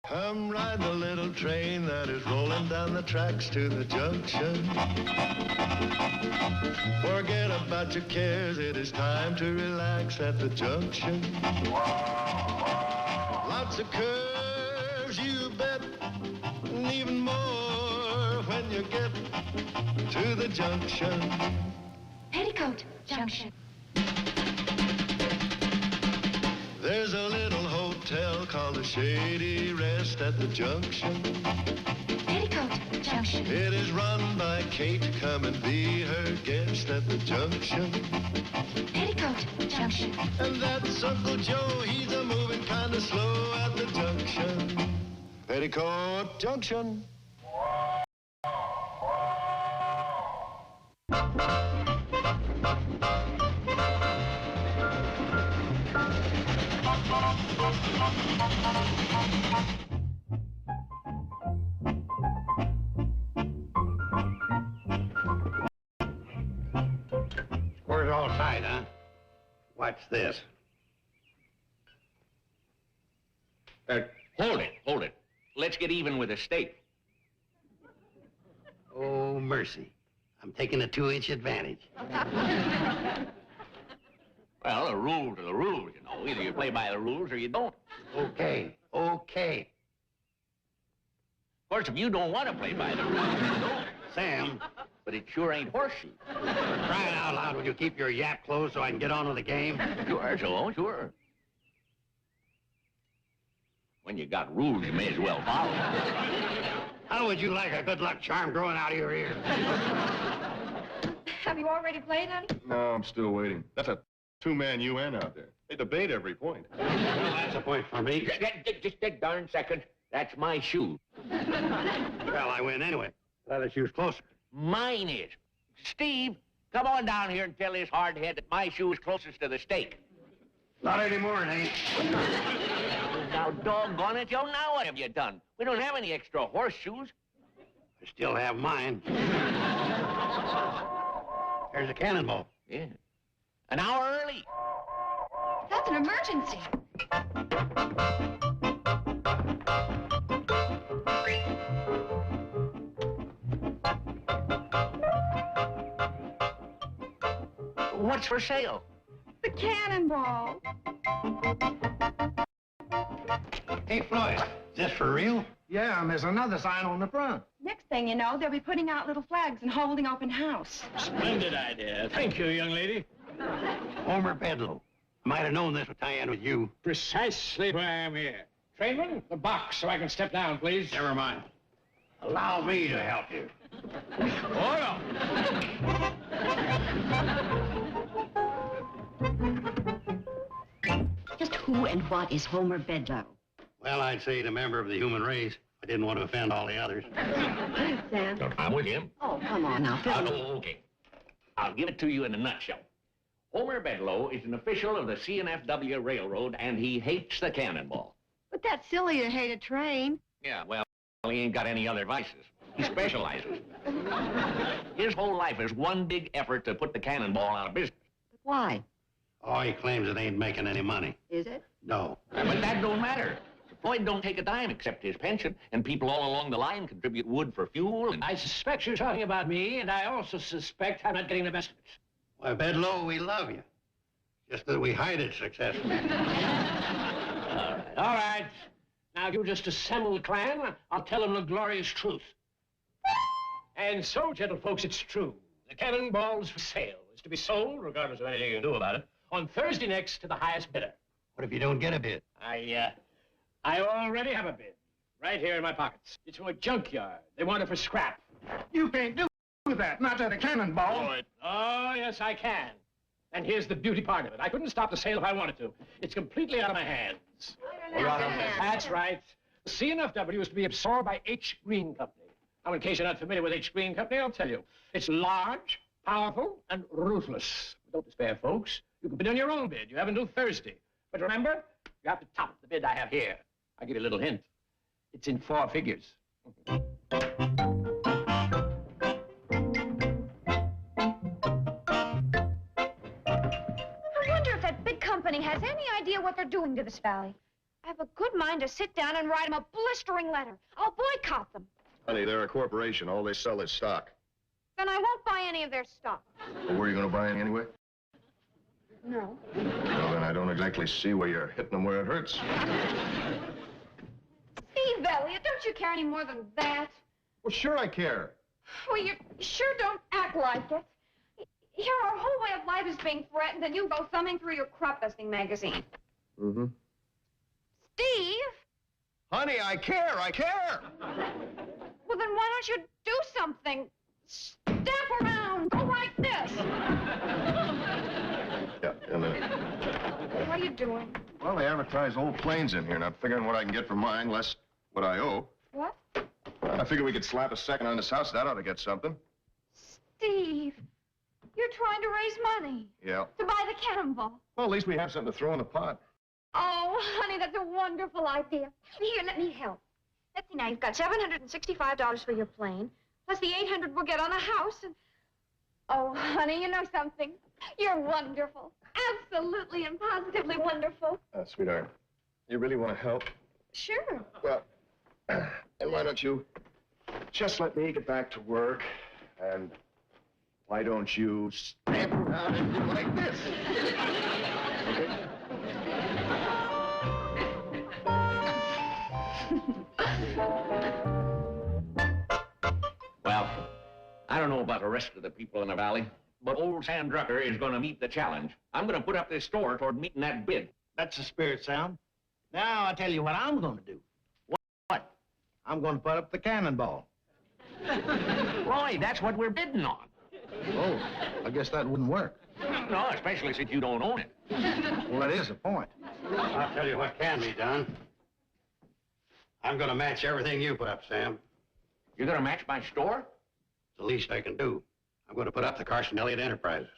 Come ride the little train that is rolling down the tracks to the junction. Forget about your cares, it is time to relax at the junction. Lots of curves, you bet, and even more when you get to the junction. Petticoat Junction. There's a little hotel called the Shady Rest at the junction. Petticoat Junction. It is run by Kate. Come and be her guest at the junction. Petticoat Junction. And that's Uncle Joe. He's a moving kind of slow at the junction. Petticoat Junction. Square's all tight, huh? What's this? Hold it. Let's get even with the stake. Oh, mercy. I'm taking a 2-inch advantage. Well, the rules are the rules, you know. Either you play by the rules or you don't. Okay. Of course, if you don't want to play by the rules, you don't. Sam, But it sure ain't horseshoe. crying out loud, will you keep your yap closed so I can get on with the game? Sure. When you got rules, you may as well follow them. How would you like a good luck charm growing out of your ear? Have you already played, honey? No, I'm still waiting. That's a two-man UN out there. They debate every point. Well, that's a point for me. Just a darn second. That's my shoe. Well, I win anyway. That shoe's closer. Mine is. Steve, come on down here and tell this hardhead that my shoe is closest to the stake. Not anymore, it ain't. Now, doggone it, Joe, now what have you done? We don't have any extra horseshoes. I still have mine. There's a cannonball. Yeah. An hour early. That's an emergency. What's for sale? The cannonball. Hey, Floyd, is this for real? Yeah, and there's another sign on the front. Next thing you know, they'll be putting out little flags and holding open house. Splendid idea. Thank you, young lady. Homer Bedloe. I might have known this would tie in with you. Precisely why I'm here. Trainman, the box so I can step down, please. Never mind. Allow me to help you. Hold on. Just who and what is Homer Bedloe? Well, I'd say he's a member of the human race. I didn't want to offend all the others. Sam? I'm with him. Oh, come on now. Okay. I'll give it to you in a nutshell. Homer Bedloe is an official of the CNFW Railroad, and he hates the cannonball. But that's silly to hate a train. Yeah, well, he ain't got any other vices. He specializes. His whole life is one big effort to put the cannonball out of business. But why? Oh, he claims it ain't making any money. Is it? No. But that don't matter. Floyd don't take a dime except his pension, and people all along the line contribute wood for fuel. I suspect you're talking about me, and I also suspect I'm not getting the best of it. Why, Bedloe, we love you. Just that we hide it successfully. All right. Now, you just assemble the clan. I'll tell them the glorious truth. And so, gentlefolks, it's true. The cannonball's for sale. It's to be sold, regardless of anything you can do about it, on Thursday next to the highest bidder. What if you don't get a bid? I already have a bid. Right here in my pockets. It's from a junkyard. They want it for scrap. You can't do that. Not to the cannonball. Oh, yes, I can. And here's the beauty part of it. I couldn't stop the sale if I wanted to. It's completely out of my hands. That's right. The CNFW is to be absorbed by H. Green Company. Now, in case you're not familiar with H. Green Company, I'll tell you. It's large, powerful, and ruthless. Don't despair, folks. You can bid on your own bid. You have until Thursday. But remember, you have to top the bid I have here. I'll give you a little hint. It's in 4 figures. I wonder if that big company has any idea what they're doing to this valley. I have a good mind to sit down and write them a blistering letter. I'll boycott them. Honey, they're a corporation. All they sell is stock. Then I won't buy any of their stock. Well, where are you going to buy any anyway? No. Well, then I don't exactly see where you're hitting them where it hurts. Steve Elliott, don't you care any more than that? Well, sure I care. Well, you sure don't act like it. Here, our whole way of life is being threatened, and you go thumbing through your crop-dusting magazine. Mm-hmm. Steve? Honey, I care. Well, then why don't you do something? Step around. Go like this. Yeah, in a minute. What are you doing? Well, they advertise old planes in here, and I'm figuring what I can get for mine, less what I owe. What? Well, I figure we could slap a second on this house. That ought to get something. Steve, you're trying to raise money. Yeah. To buy the cannonball. Well, at least we have something to throw in the pot. Oh, honey, that's a wonderful idea. Here, let me help. Let's see now, you've got $765 for your plane, plus the $800 we'll get on a house, and... Oh, honey, you know something? You're wonderful. Absolutely and positively wonderful. Sweetheart, you really want to help? Sure. Well, then why don't you just let me get back to work, and why don't you stamp around and do like this? Okay? Well, I don't know about the rest of the people in the valley, but old Sam Drucker is going to meet the challenge. I'm going to put up this store toward meeting that bid. That's the spirit, Sam. Now I'll tell you what I'm going to do. What? I'm going to put up the cannonball. Roy, that's what we're bidding on. Oh, I guess that wouldn't work. No, especially since you don't own it. Well, that is a point. I'll tell you what can be done. I'm going to match everything you put up, Sam. You're going to match my store? It's the least I can do. I'm going to put up the Carson Elliott Enterprises.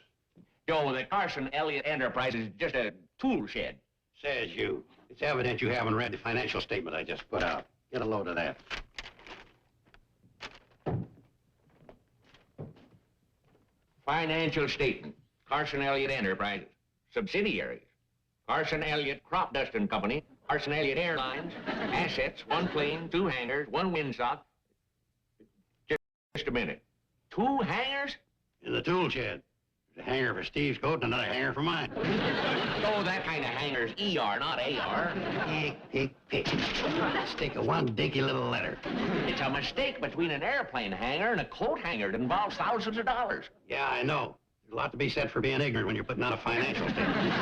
Joe, the Carson Elliott Enterprise is just a tool shed. Says you. It's evident you haven't read the financial statement I just put out. Get a load of that. Financial statement. Carson Elliott Enterprises. Subsidiaries. Carson Elliott Crop Dusting Company. Carson Elliott Airlines. Assets, 1 plane, 2 hangars, 1 windsock. Just a minute. 2 hangars? In the tool shed. There's a hanger for Steve's coat and another hanger for mine. Oh, that kind of hanger's ER, not AR. Pick. Stick of one dinky little letter. It's a mistake between an airplane hangar and a coat hanger that involves thousands of dollars. Yeah, I know. There's a lot to be said for being ignorant when you're putting out a financial statement.